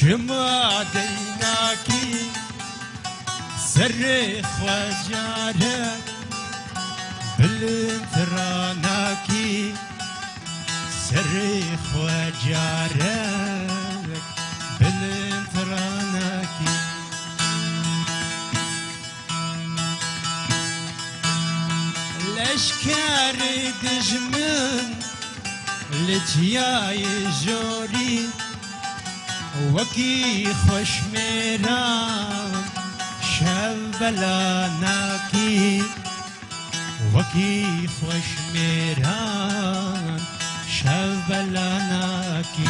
شما دیناکی سر خواجارک بلند راناکی سر خواجارک بلند راناکی لشکر دجمن لجیای جوری وکی خوش میران شب بلاناکی وکی خوش میران شب بلاناکی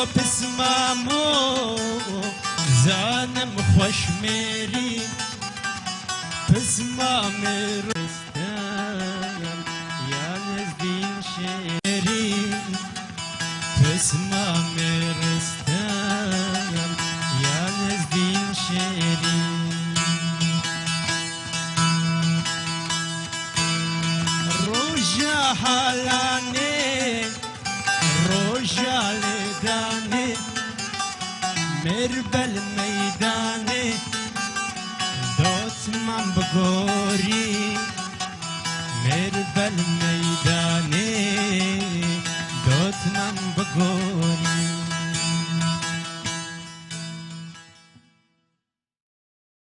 پسمامو زانم خوش میری پسمام رستم یا نزدین شیری پسمام رستم یا نزدین شیری روژا حالانه روژا لدانه مربل میدانه دوت من بگوری مربل میدانه دوت من بگوری